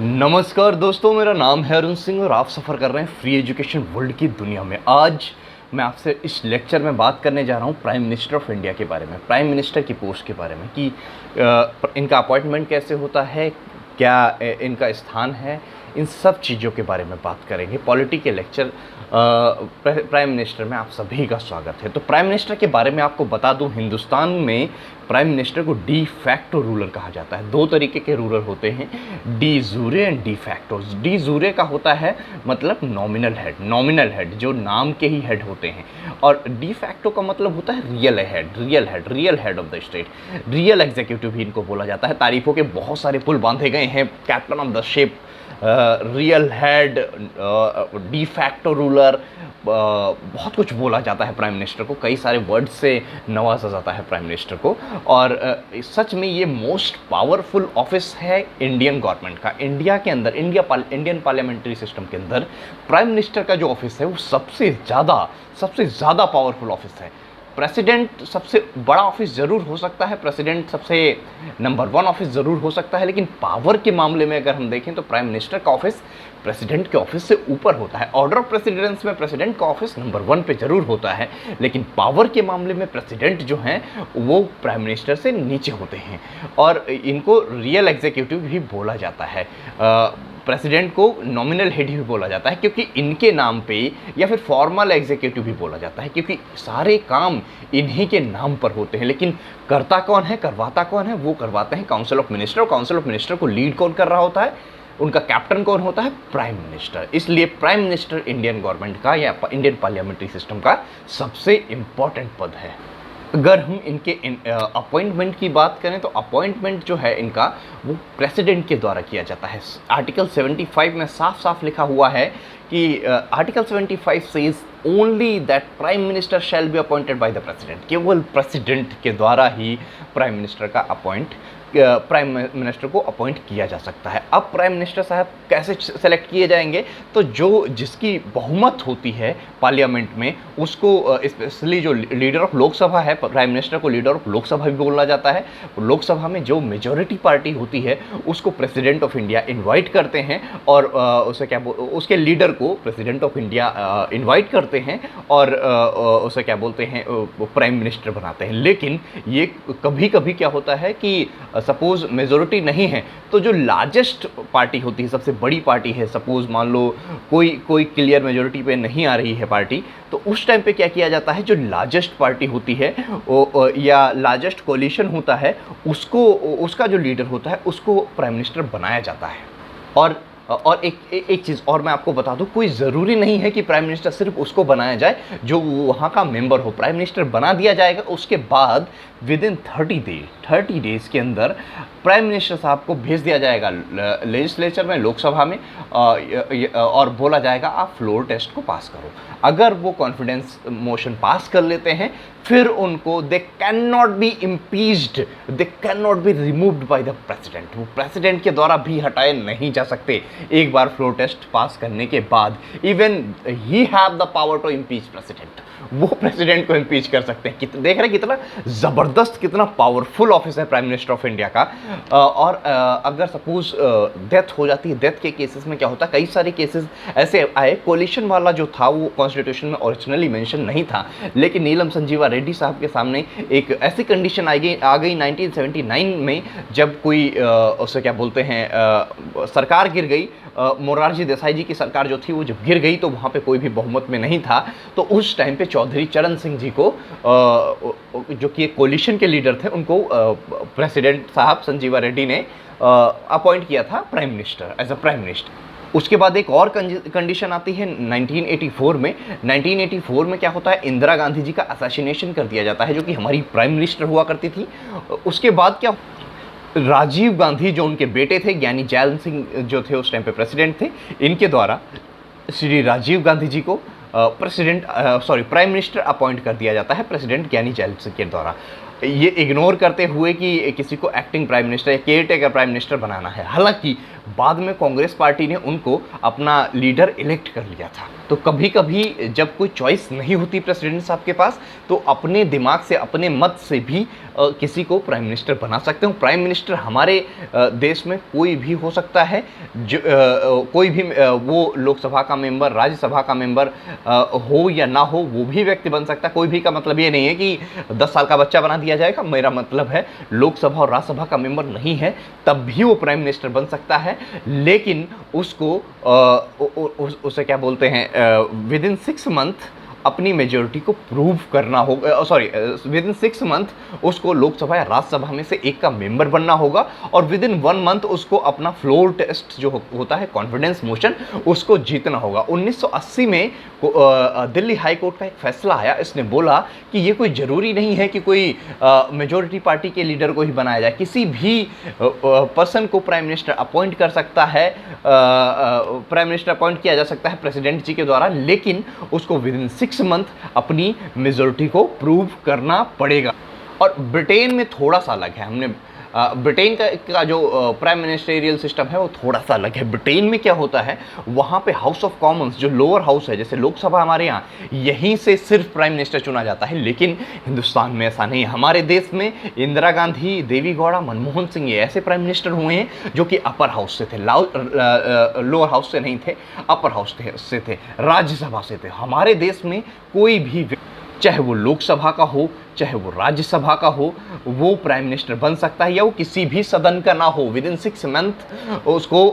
नमस्कार दोस्तों, मेरा नाम है अरुण सिंह और आप सफ़र कर रहे हैं फ्री एजुकेशन वर्ल्ड की दुनिया में। आज मैं आपसे इस लेक्चर में बात करने जा रहा हूँ प्राइम मिनिस्टर ऑफ इंडिया के बारे में, प्राइम मिनिस्टर की पोस्ट के बारे में कि इनका अपॉइंटमेंट कैसे होता है, क्या इनका स्थान है, इन सब चीज़ों के बारे में बात करेंगे। पॉलिटी के लेक्चर प्राइम मिनिस्टर में आप सभी का स्वागत है। तो प्राइम मिनिस्टर के बारे में आपको बता दूं, हिंदुस्तान में प्राइम मिनिस्टर को डी फैक्टो रूलर कहा जाता है। दो तरीके के रूलर होते हैं, D jure and de facto. D jure का होता है मतलब नॉमिनल हेड जो नाम के ही हेड होते हैं, और डी फैक्टो का मतलब होता है real head of the state, real executive भी इनको बोला जाता है। तारीफों के बहुत सारे पुल बांधे गए हैं, captain of the ship, real head, de facto ruler, बहुत कुछ बोला जाता है प्राइम मिनिस्टर को, कई सारे वर्ड से नवाजा जाता है प्राइम मिनिस्टर को। और सच में ये मोस्ट पावरफुल ऑफिस है इंडियन गवर्नमेंट का। इंडिया के अंदर, इंडियन पार्लियामेंट्री सिस्टम के अंदर प्राइम मिनिस्टर का जो ऑफिस है वो सबसे ज़्यादा पावरफुल ऑफिस है। प्रेसिडेंट सबसे बड़ा ऑफिस ज़रूर हो सकता है, प्रेसिडेंट सबसे नंबर 1 ऑफिस ज़रूर हो सकता है, लेकिन पावर के मामले में अगर हम देखें तो प्राइम मिनिस्टर का ऑफिस प्रेसिडेंट के ऑफिस से ऊपर होता है। ऑर्डर ऑफ प्रेसिडेंस में प्रेसिडेंट का ऑफिस नंबर 1 पे ज़रूर होता है, लेकिन पावर के मामले में प्रेसिडेंट जो हैं वो प्राइम मिनिस्टर से नीचे होते हैं, और इनको रियल एग्जीक्यूटिव भी बोला जाता है। प्रेसिडेंट को नॉमिनल हेड भी बोला जाता है क्योंकि इनके नाम पे, या फिर फॉर्मल एग्जीक्यूटिव भी बोला जाता है क्योंकि सारे काम इन्हीं के नाम पर होते हैं। लेकिन करता कौन है, करवाता कौन है, वो करवाते हैं council of minister. Council of minister को लीड कौन कर रहा होता है, उनका कैप्टन कौन होता है, प्राइम मिनिस्टर। इसलिए प्राइम मिनिस्टर इंडियन गवर्नमेंट का या इंडियन पार्लियामेंट्री सिस्टम का सबसे इंपॉर्टेंट पद है। अगर हम इनके अपॉइंटमेंट की बात करें तो अपॉइंटमेंट जो है इनका वो प्रेसिडेंट के द्वारा किया जाता है। आर्टिकल 75 में साफ लिखा हुआ है कि article 75 says only that prime minister shall be appointed by the president. केवल प्रेसिडेंट के द्वारा ही प्राइम मिनिस्टर को अपॉइंट किया जा सकता है। अब प्राइम मिनिस्टर साहब कैसे सेलेक्ट किए जाएंगे, तो जिसकी बहुमत होती है पार्लियामेंट में उसको, स्पेशली जो लीडर ऑफ लोकसभा है, प्राइम मिनिस्टर को लीडर ऑफ लोकसभा भी बोला जाता है। लोकसभा में जो मेजॉरिटी पार्टी होती है उसको प्रेसिडेंट ऑफ इंडिया इन्वाइट करते हैं, और उसके लीडर को प्रेसिडेंट ऑफ इंडिया इन्वाइट करते हैं, और उसे क्या बोलते हैं, प्राइम मिनिस्टर बनाते हैं। लेकिन ये कभी कभी क्या होता है कि सपोज मेजॉरिटी नहीं है तो जो लार्जेस्ट पार्टी होती है, सबसे बड़ी पार्टी है, सपोज मान लो कोई क्लियर मेजॉरिटी पे नहीं आ रही है पार्टी, तो उस टाइम पे क्या किया जाता है, जो लार्जेस्ट पार्टी होती है या लार्जेस्ट कोलिशन होता है उसका जो लीडर होता है उसको प्राइम मिनिस्टर बनाया जाता है। और एक चीज़ और मैं आपको बता दूं, कोई ज़रूरी नहीं है कि प्राइम मिनिस्टर सिर्फ उसको बनाया जाए जो वहाँ का मेंबर हो। प्राइम मिनिस्टर बना दिया जाएगा, उसके बाद विद इन 30 डेज़ के अंदर प्राइम मिनिस्टर साहब को भेज दिया जाएगा लेजिस्लेचर में, लोकसभा में, और बोला जाएगा आप फ्लोर टेस्ट को पास करो। अगर वो कॉन्फिडेंस मोशन पास कर लेते हैं फिर उनको they can not be impeached, they can not be removed by the president. वो प्रेसिडेंट के द्वारा भी हटाए नहीं जा सकते एक बार फ्लोर टेस्ट पास करने के बाद। Even he have the power to impeach president, वो प्रेसिडेंट को इम्पीच कर सकते हैं। देख रहे हैं कितना ज़बरदस्त, कितना पावरफुल ऑफिस है प्राइम मिनिस्टर ऑफ इंडिया का। और अगर सपोज डेथ हो जाती है, डेथ के केसेस में क्या होता है, कई सारे केसेस ऐसे आए, कोलिशन वाला जो था वो कॉन्स्टिट्यूशन में ओरिजिनली मेंशन नहीं था, लेकिन नीलम संजीवा रेड्डी साहब के सामने एक ऐसी कंडीशन आ गई 1979 में, जब कोई उसे क्या बोलते हैं, सरकार गिर गई, मोरारजी देसाई जी की सरकार जो थी वो जब गिर गई तो वहाँ पे कोई भी बहुमत में नहीं था। तो उस टाइम पे चौधरी चरण सिंह जी को, जो कि एक कोलिशन के लीडर थे, उनको प्रेसिडेंट साहब संजीवा रेड्डी ने अपॉइंट किया था prime minister, as a prime minister. उसके बाद एक और कंडीशन आती है 1984 में। 1984 में क्या होता है, इंदिरा गांधी जी का असैसिनेशन कर दिया जाता है, जो कि हमारी प्राइम मिनिस्टर हुआ करती थी। उसके बाद क्या, राजीव गांधी जो उनके बेटे थे, ज्ञानी जैल सिंह जो थे उस टाइम पे प्रेसिडेंट थे, इनके द्वारा श्री राजीव गांधी जी को प्राइम मिनिस्टर अपॉइंट कर दिया जाता है प्रेसिडेंट ज्ञानी जैल सिंह के द्वारा। ये इग्नोर करते हुए कि किसी को एक्टिंग प्राइम मिनिस्टर या केयर टेकर प्राइम मिनिस्टर बनाना है। हालांकि बाद में कांग्रेस पार्टी ने उनको अपना लीडर इलेक्ट कर लिया था। तो कभी कभी जब कोई चॉइस नहीं होती प्रेसिडेंट साहब के पास, तो अपने दिमाग से, अपने मत से भी किसी को प्राइम मिनिस्टर बना सकते हो। प्राइम मिनिस्टर हमारे देश में कोई भी हो सकता है, जो कोई भी वो लोकसभा का मेंबर, राज्यसभा का मेंबर हो या ना हो, वो भी व्यक्ति बन सकता है। कोई भी का मतलब ये नहीं है कि 10 साल का बच्चा बना दिया जाएगा। मेरा मतलब है लोकसभा और राज्यसभा का मेंबर नहीं है तब भी वो प्राइम मिनिस्टर बन सकता है, लेकिन उसको उसे क्या बोलते हैं, विद इन 6 मंथ अपनी मेजोरिटी को प्रूव करना होगा। सॉरी, विद इन 6 मंथ उसको लोकसभा या राज्यसभा में से एक का मेंबर बनना होगा, और विद इन 1 मंथ उसको अपना फ्लोर टेस्ट जो होता है, कॉन्फिडेंस मोशन, उसको जीतना होगा। 1980 में दिल्ली हाई कोर्ट का एक फैसला आया। इसने बोला कि ये कोई ज़रूरी नहीं है कि कोई मेजोरिटी पार्टी के लीडर को ही बनाया जाए, किसी भी पर्सन को प्राइम मिनिस्टर अपॉइंट कर सकता है, प्राइम मिनिस्टर अपॉइंट किया जा सकता है प्रेसिडेंट जी के द्वारा, लेकिन उसको विद इन 6 मंथ अपनी मेजोरिटी को प्रूव करना पड़ेगा। और ब्रिटेन में थोड़ा सा अलग है। हमने ब्रिटेन का जो प्राइम मिनिस्टेरियल सिस्टम है वो थोड़ा सा अलग है। ब्रिटेन में क्या होता है, वहाँ पे हाउस ऑफ कॉमन्स जो लोअर हाउस है, जैसे लोकसभा हमारे यहाँ, यहीं से सिर्फ प्राइम मिनिस्टर चुना जाता है, लेकिन हिंदुस्तान में ऐसा नहीं है। हमारे देश में इंदिरा गांधी, देवी गौड़ा, मनमोहन सिंह, ये ऐसे प्राइम मिनिस्टर हुए हैं जो कि अपर हाउस से थे, लोअर हाउस से नहीं थे, अपर हाउस से थे, राज्यसभा से थे। हमारे देश में कोई भी, चाहे वो लोकसभा का हो, चाहे वो राज्यसभा का हो, वो प्राइम मिनिस्टर बन सकता है, या वो किसी भी सदन का ना हो, विद इन 6 मंथ उसको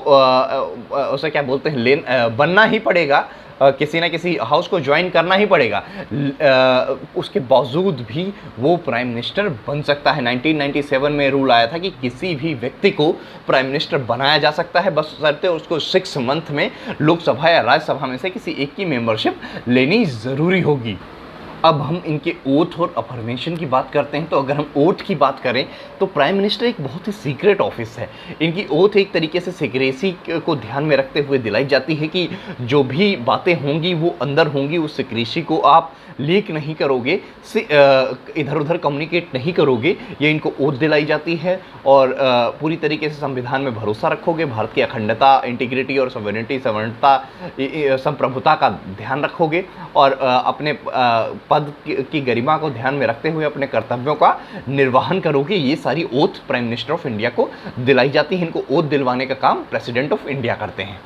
उसे क्या बोलते हैं, बनना ही पड़ेगा, किसी ना किसी हाउस को ज्वाइन करना ही पड़ेगा। उसके बावजूद भी वो प्राइम मिनिस्टर बन सकता है। 1997 में रूल आया था कि किसी भी व्यक्ति को प्राइम मिनिस्टर बनाया जा सकता है, बशर्ते उसको 6 मंथ में लोकसभा या राज्यसभा में से किसी एक की मेंबरशिप लेनी ज़रूरी होगी। अब हम इनके ओथ और अफर्मेशन की बात करते हैं। तो अगर हम ओथ की बात करें तो प्राइम मिनिस्टर एक बहुत ही सीक्रेट ऑफिस है। इनकी ओथ एक तरीके से सीक्रेसी को ध्यान में रखते हुए दिलाई जाती है कि जो भी बातें होंगी वो अंदर होंगी, उस सीक्रेसी को आप लीक नहीं करोगे, इधर उधर कम्युनिकेट नहीं करोगे, ये इनको ओथ दिलाई जाती है। और पूरी तरीके से संविधान में भरोसा रखोगे, भारत की अखंडता, इंटीग्रिटी और सॉवरेनिटी, संप्रभुता का ध्यान रखोगे, और अपने पद की गरिमा को ध्यान में रखते हुए अपने कर्तव्यों का निर्वहन करोगे। ये सारी oath prime minister of India को दिलाई जाती है। इनको ओथ दिलवाने का काम प्रेसिडेंट ऑफ इंडिया करते हैं।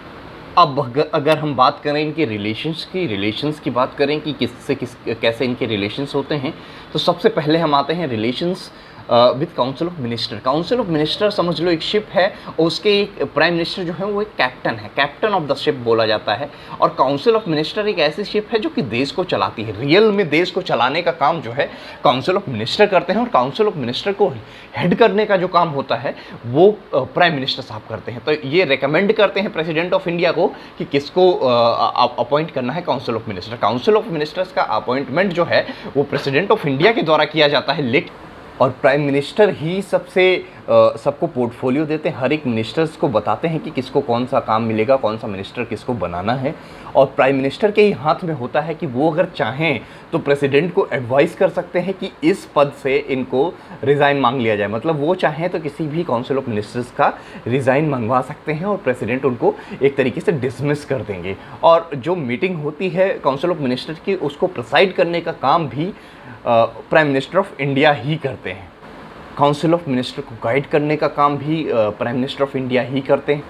अब अगर हम बात करें इनके रिलेशंस की बात करें कि कैसे इनके रिलेशंस होते हैं, तो सबसे पहले हम आते हैं relations with council of minister. Council of minister समझ लो एक शिप है, और उसके एक प्राइम मिनिस्टर जो है वो एक कैप्टन है, कैप्टन ऑफ द शिप बोला जाता है। और काउंसिल ऑफ मिनिस्टर एक ऐसी शिप है जो कि देश को चलाती है। रियल में देश को चलाने का काम जो है काउंसिल ऑफ मिनिस्टर करते हैं, और काउंसिल ऑफ मिनिस्टर को हेड करने का जो काम होता है वो प्राइम मिनिस्टर साहब करते हैं। तो ये रिकमेंड करते हैं प्रेसिडेंट ऑफ इंडिया को कि किसको अपॉइंट करना है council of minister. Council of ministers का अपॉइंटमेंट जो है वो प्रेसिडेंट ऑफ इंडिया के द्वारा किया जाता है, लेकिन और प्राइम मिनिस्टर ही सबको पोर्टफोलियो देते हैं, हर एक मिनिस्टर्स को बताते हैं कि किसको कौन सा काम मिलेगा, कौन सा मिनिस्टर किसको बनाना है। और प्राइम मिनिस्टर के ही हाथ में होता है कि वो अगर चाहें तो प्रेसिडेंट को एडवाइस कर सकते हैं कि इस पद से इनको रिज़ाइन मांग लिया जाए। मतलब वो चाहें तो किसी भी काउंसिल ऑफ मिनिस्टर्स का रिज़ाइन मंगवा सकते हैं, और प्रेसिडेंट उनको एक तरीके से डिसमिस कर देंगे। और जो मीटिंग होती है काउंसिल ऑफ मिनिस्टर की, उसको प्रिसाइड करने का काम भी प्राइम मिनिस्टर ऑफ इंडिया ही करते हैं। काउंसिल ऑफ मिनिस्टर को गाइड करने का काम भी प्राइम मिनिस्टर ऑफ इंडिया ही करते हैं।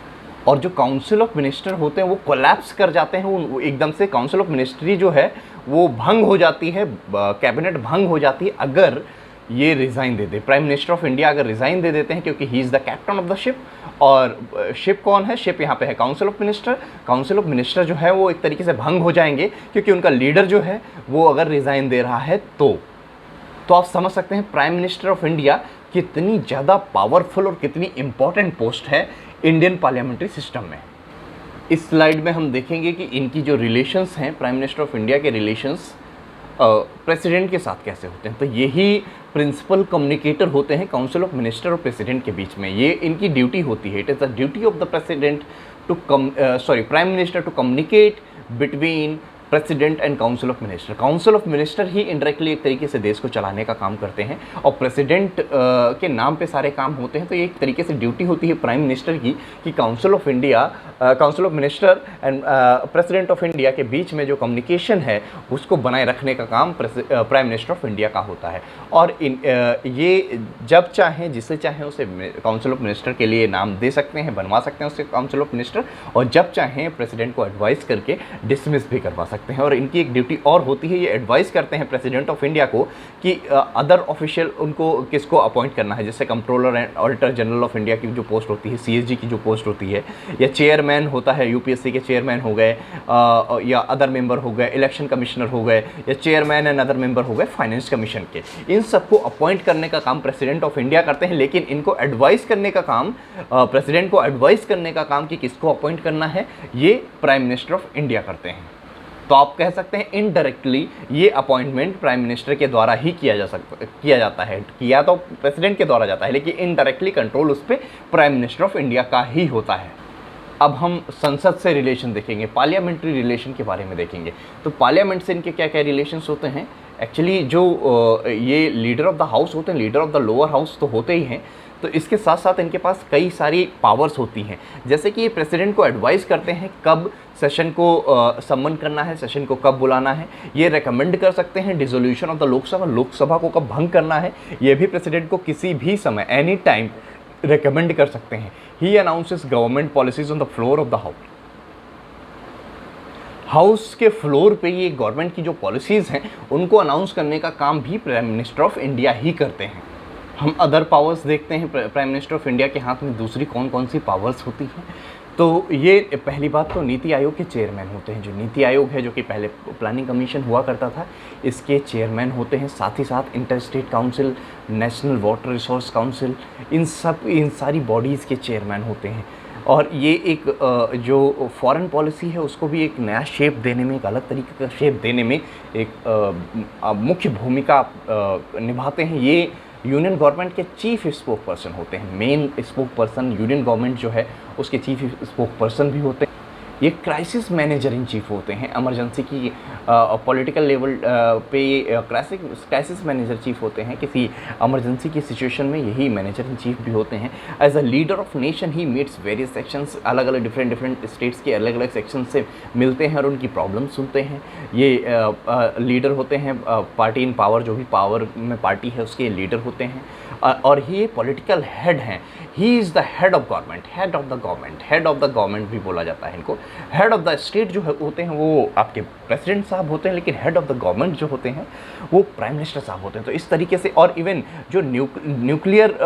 और जो काउंसिल ऑफ मिनिस्टर होते हैं वो कोलैप्स कर जाते हैं, वो एकदम से काउंसिल ऑफ मिनिस्ट्री जो है वो भंग हो जाती है, कैबिनेट भंग हो जाती है अगर ये resign they they. Prime minister of India अगर रिज़ाइन दे देते हैं, क्योंकि he is the captain of the ship, और शिप कौन है, शिप यहाँ पे है council of minister. Council of minister जो है वो एक तरीके से भंग हो जाएंगे, क्योंकि उनका लीडर जो है वो अगर रिज़ाइन दे रहा है तो आप समझ सकते हैं प्राइम मिनिस्टर ऑफ इंडिया कितनी ज़्यादा पावरफुल और कितनी इंपॉर्टेंट पोस्ट है इंडियन पार्लियामेंट्री सिस्टम में। इस स्लाइड में हम देखेंगे कि इनकी जो रिलेशंस हैं, प्राइम मिनिस्टर ऑफ इंडिया के रिलेशंस प्रेसिडेंट के साथ कैसे होते हैं। तो यही प्रिंसिपल कम्युनिकेटर होते हैं काउंसिल ऑफ मिनिस्टर और प्रेसिडेंट के बीच में, ये इनकी ड्यूटी होती है। It is the duty of the president prime minister to communicate between president and council of minister. Council of minister ही इनडायरेक्टली एक तरीके से देश को चलाने का काम करते हैं और प्रेसिडेंट के नाम पे सारे काम होते हैं। तो ये एक तरीके से ड्यूटी होती है प्राइम मिनिस्टर की कि council of India, council of minister and president of India के बीच में जो कम्युनिकेशन है उसको बनाए रखने का काम प्राइम मिनिस्टर ऑफ इंडिया का होता है। और ये जब चाहें, जिसे चाहें उसे काउंसिल ऑफ मिनिस्टर के लिए नाम दे सकते हैं, बनवा सकते हैं उससे काउंसिल ऑफ मिनिस्टर, और जब चाहें प्रेसिडेंट को एडवाइस करके डिसमिस भी करवा सकते हैं। और इनकी एक ड्यूटी और होती है, ये एडवाइस करते हैं प्रेसिडेंट ऑफ इंडिया को कि अदर ऑफिशियल उनको किसको अपॉइंट करना है। जैसे controller and auditor general of India की जो पोस्ट होती है, CAG की जो पोस्ट होती है, या चेयरमैन होता है, UPSC के चेयरमैन हो गए, या अदर मेंबर हो गए, इलेक्शन कमिश्नर हो गए, या चेयरमैन एंड अदर मेंबर हो गए फाइनेंस कमीशन के, इन सबको अपॉइंट करने का काम प्रेसिडेंट ऑफ इंडिया करते हैं। लेकिन इनको एडवाइस करने का काम, प्रेसिडेंट को एडवाइस करने का काम कि किसको अपॉइंट करना है, ये प्राइम मिनिस्टर ऑफ इंडिया करते हैं। तो आप कह सकते हैं इनडायरेक्टली ये अपॉइंटमेंट प्राइम मिनिस्टर के द्वारा ही किया जाता है। किया तो प्रेसिडेंट के द्वारा जाता है, लेकिन इनडायरेक्टली कंट्रोल उस पर प्राइम मिनिस्टर ऑफ इंडिया का ही होता है। अब हम संसद से रिलेशन देखेंगे, पार्लियामेंट्री रिलेशन के बारे में देखेंगे। तो पार्लियामेंट से इनके क्या क्या रिलेशंस होते हैं। एक्चुअली जो ये लीडर ऑफ द हाउस होते हैं, leader of the lower house तो होते ही हैं, तो इसके साथ साथ इनके पास कई सारी पावर्स होती हैं। जैसे कि ये प्रेसिडेंट को एडवाइस करते हैं कब सेशन को सम्मन करना है, सेशन को कब बुलाना है। ये रेकमेंड कर सकते हैं dissolution of the Lok Sabha, Lok Sabha को कब भंग करना है, ये भी प्रेसिडेंट को किसी भी समय एनी टाइम रेकमेंड कर सकते हैं। He announces government policies on the floor of the house. House के फ्लोर पे ये गवर्नमेंट की जो पॉलिसीज़ हैं उनको अनाउंस करने का काम भी प्राइम मिनिस्टर ऑफ इंडिया ही करते हैं। हम अदर पावर्स देखते हैं प्राइम मिनिस्टर ऑफ इंडिया के हाथ में दूसरी कौन कौन सी पावर्स होती हैं। तो ये पहली बात तो नीति आयोग के चेयरमैन होते हैं। जो नीति आयोग है, जो कि पहले प्लानिंग कमीशन हुआ करता था, इसके चेयरमैन होते हैं। साथ ही साथ inter state council, national water resource council, इन सारी बॉडीज़ के चेयरमैन होते हैं। और ये एक जो फॉरेन पॉलिसी है उसको भी एक नया शेप देने में, एक अलग तरीके का शेप देने में एक मुख्य भूमिका निभाते हैं। ये यूनियन गवर्नमेंट के चीफ स्पोक पर्सन होते हैं। Main spoke person union government जो है उसके चीफ स्पोक पर्सन भी होते हैं। ये क्राइसिस मैनेजर इन चीफ होते हैं। इमरजेंसी की पॉलिटिकल लेवल पे ये क्राइसिस मैनेजर चीफ होते हैं। किसी इमरजेंसी की सिचुएशन में यही मैनेजर इन चीफ भी होते हैं। As a leader of nation he meets various sections, अलग अलग डिफरेंट स्टेट्स के अलग अलग सेक्शन से मिलते हैं और उनकी प्रॉब्लम सुनते हैं। ये लीडर होते हैं, पार्टी इन पावर, जो भी पावर में पार्टी है उसके लीडर होते हैं। और ये पॉलिटिकल हेड हैं। He is the head of government, head of the government भी बोला जाता है इनको। हेड ऑफ द स्टेट जो होते हैं वो आपके प्रेसिडेंट साहब होते हैं, लेकिन हेड ऑफ द गवर्नमेंट जो होते हैं वो प्राइम मिनिस्टर साहब होते हैं। तो इस तरीके से, और इवन जो न्यूक्लियर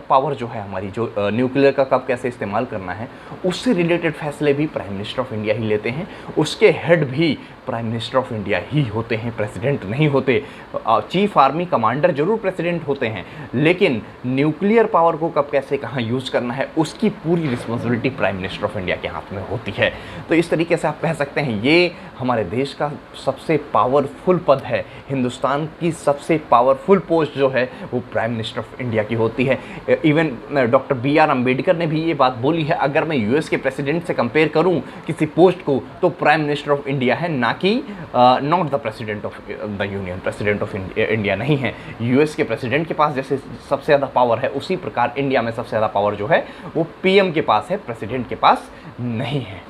पावर जो है हमारी, जो न्यूक्लियर का कब कैसे इस्तेमाल करना है, उससे रिलेटेड फैसले भी प्राइम मिनिस्टर ऑफ इंडिया ही लेते हैं। उसके हेड भी प्राइम मिनिस्टर ऑफ इंडिया ही होते हैं, प्रेसिडेंट नहीं होते। चीफ आर्मी कमांडर जरूर प्रेसिडेंट होते हैं, लेकिन न्यूक्लियर पावर को कब कैसे कहाँ यूज़ करना है उसकी पूरी responsibility prime minister of India के हाथ में होती है। तो इस तरीके से आप कह सकते हैं ये हमारे देश का सबसे पावरफुल पद है। हिंदुस्तान की सबसे पावरफुल पोस्ट जो है वो प्राइम मिनिस्टर ऑफ इंडिया की होती है। इवन डॉक्टर BR अम्बेडकर ने भी ये बात बोली है, अगर मैं US के प्रेसिडेंट से कंपेयर करूं किसी पोस्ट को तो प्राइम मिनिस्टर ऑफ इंडिया है, ना कि not the president of the union. President of India नहीं है। US के प्रेसिडेंट के पास जैसे सबसे ज़्यादा पावर है, उसी प्रकार इंडिया में सबसे ज़्यादा पावर जो है वो PM के पास है, प्रेसिडेंट के पास नहीं है।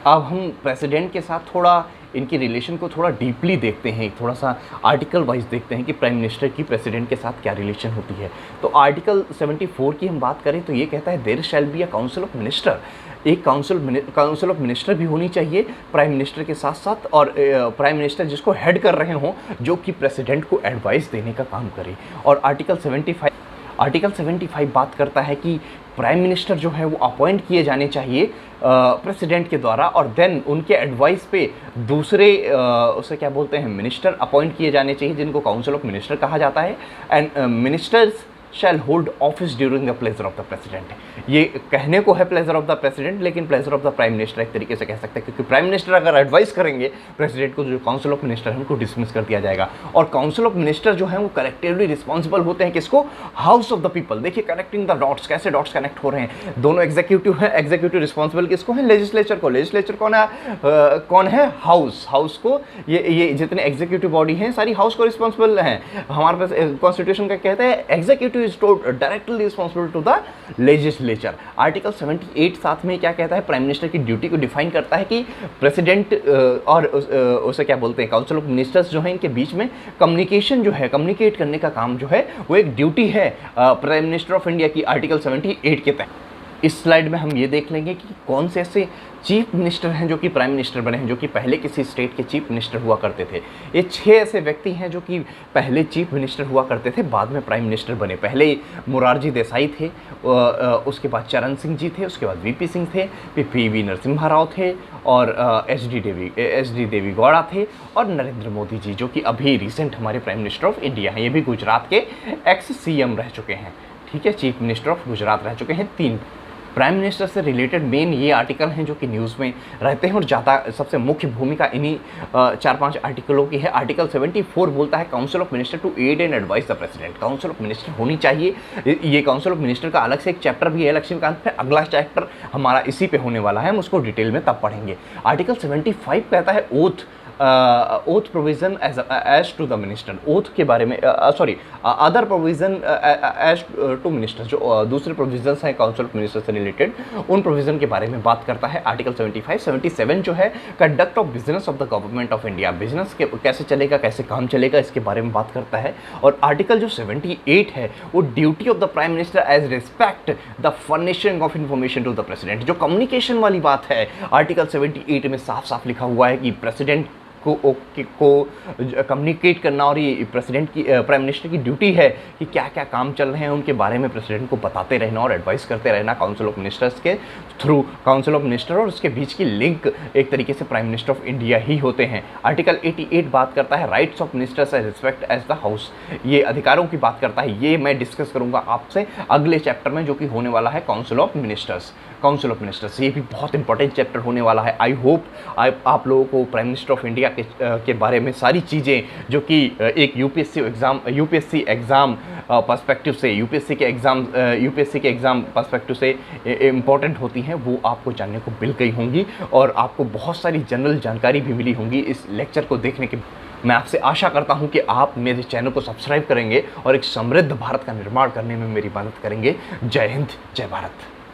अब हम प्रेसिडेंट के साथ थोड़ा इनकी रिलेशन को थोड़ा डीपली देखते हैं, थोड़ा सा आर्टिकल वाइज देखते हैं कि प्राइम मिनिस्टर की प्रेसिडेंट के साथ क्या रिलेशन होती है। तो आर्टिकल 74 की हम बात करें तो ये कहता है there shall be a council of minister. एक काउंसिल ऑफ मिनिस्टर भी होनी चाहिए प्राइम मिनिस्टर के साथ साथ, और प्राइम मिनिस्टर जिसको हेड कर रहे हों, जो कि प्रेसिडेंट को एडवाइस देने का काम करे। और आर्टिकल 75 बात करता है कि प्राइम मिनिस्टर जो है वो अपॉइंट किए जाने चाहिए प्रेसिडेंट के द्वारा, और देन उनके एडवाइस पे दूसरे उसे क्या बोलते हैं, मिनिस्टर अपॉइंट किए जाने चाहिए, जिनको काउंसिल ऑफ मिनिस्टर कहा जाता है। And ministers shall hold office during the pleasure of the president. ये कहने को है प्लेजर ऑफ द प्रेसिडेंट, लेकिन pleasure of the prime minister एक तरीके से कह सकते हैं, क्योंकि प्राइम मिनिस्टर अगर एडवाइस करेंगे प्रेसिडेंट को, जो काउंसिल ऑफ मिनिस्टर है उनको डिसमिस कर दिया जाएगा। और काउंसिल ऑफ मिनिस्टर जो है वो कलेक्टिवली रिस्पॉन्सिबल होते हैं किसको? House of the people. देखिए कनेक्टिंग द डॉट्स, कैसे डॉट्स कनेक्ट हो रहे हैं। दोनों एग्जीक्यूटिव है, एग्जीक्यूटिव रिस्पॉन्सिबल किसको है? लेजिस्लेचर को। लेजिस्लेचर कौन है? हाउस। हाउस को ये जितने एग्जीक्यूटिव बॉडी हैं सारी हाउस को रिस्पॉन्सिबल हैं। हमारे पास कॉन्स्टिट्यूशन का कहता है executive is directly responsible to the legislature. Article 78 साथ में क्या कहता है? प्राइम मिनिस्टर की ड्यूटी को डिफाइन करता है कि प्रेसिडेंट और उसे क्या बोलते हैं, काउंसिल ऑफ मिनिस्टर्स जो है इनके बीच में कम्युनिकेशन जो है, कम्युनिकेट करने का काम जो है वो एक ड्यूटी है प्राइम मिनिस्टर ऑफ इंडिया की आर्टिकल 78 के तहत। इस स्लाइड में हम ये देख लेंगे कि कौन से ऐसे चीफ मिनिस्टर हैं जो कि प्राइम मिनिस्टर बने हैं, जो कि पहले किसी स्टेट के चीफ मिनिस्टर हुआ करते थे। ये 6 ऐसे व्यक्ति हैं जो कि पहले चीफ मिनिस्टर हुआ करते थे, बाद में प्राइम मिनिस्टर बने। पहले मोरारजी देसाई थे, उसके बाद चरण सिंह जी थे, उसके बाद वीपी सिंह थे, फिर पीवी नरसिम्हा राव थे, और एच डी देवी गौड़ा थे, और नरेंद्र मोदी जी जो कि अभी रिसेंट हमारे प्राइम मिनिस्टर ऑफ इंडिया हैं। ये भी गुजरात के एक्स CM रह चुके हैं। ठीक है, चीफ मिनिस्टर ऑफ गुजरात रह चुके हैं। 3 प्राइम मिनिस्टर से रिलेटेड मेन ये आर्टिकल हैं जो कि न्यूज़ में रहते हैं, और ज़्यादा सबसे मुख्य भूमिका इन्हीं 4-5 आर्टिकलों की है। आर्टिकल 74 बोलता है council of minister to aid and advise the president. Council of minister होनी चाहिए। ये काउंसिल ऑफ मिनिस्टर का अलग से एक चैप्टर भी है लक्ष्मीकांत पे, अगला चैप्टर हमारा इसी पे होने वाला है, हम उसको डिटेल में तब पढ़ेंगे। आर्टिकल 75 कहता है oath provision as to the minister. Oath के बारे में other provision as to minister, जो दूसरे प्रोविजंस हैं काउंसिल ऑफ मिनिस्टर से रिलेटेड, उन प्रोविजन के बारे में बात करता है आर्टिकल 75। 77 जो है conduct of business of the government of India. Business के कैसे चलेगा, कैसे काम चलेगा, इसके बारे में बात करता है। और आर्टिकल जो 78 है वो duty of the prime minister as respect the furnishing of information to the president. जो कम्युनिकेशन वाली बात है आर्टिकल 78 में साफ साफ लिखा हुआ है कि प्रेसिडेंट को कम्युनिकेट करना, और ये प्रेसिडेंट की प्राइम मिनिस्टर की ड्यूटी है कि क्या क्या काम चल रहे हैं उनके बारे में प्रेसिडेंट को बताते रहना और एडवाइस करते रहना काउंसिल ऑफ मिनिस्टर्स के थ्रू। काउंसिल ऑफ मिनिस्टर और उसके बीच की लिंक एक तरीके से प्राइम मिनिस्टर ऑफ इंडिया ही होते हैं। आर्टिकल 88 बात करता है rights of ministers as respect as the house. ये अधिकारों की बात करता है। ये मैं डिस्कस करूंगा आपसे अगले चैप्टर में जो कि होने वाला है council of ministers. Council of ministers ये भी बहुत इंपॉर्टेंट चैप्टर होने वाला है। आई होप आप लोगों को प्राइम मिनिस्टर ऑफ इंडिया के बारे में सारी चीज़ें जो कि एक यूपीएससी एग्ज़ाम पर्सपेक्टिव से, यूपीएससी के एग्ज़ाम पर्सपेक्टिव से इम्पॉर्टेंट होती हैं, वो आपको जानने को मिल गई होंगी, और आपको बहुत सारी जनरल जानकारी भी मिली होंगी इस लेक्चर को देखने के। मैं आपसे आशा करता हूं कि आप मेरे चैनल को सब्सक्राइब करेंगे और एक समृद्ध भारत का निर्माण करने में मेरी मदद करेंगे। जय हिंद, जय भारत।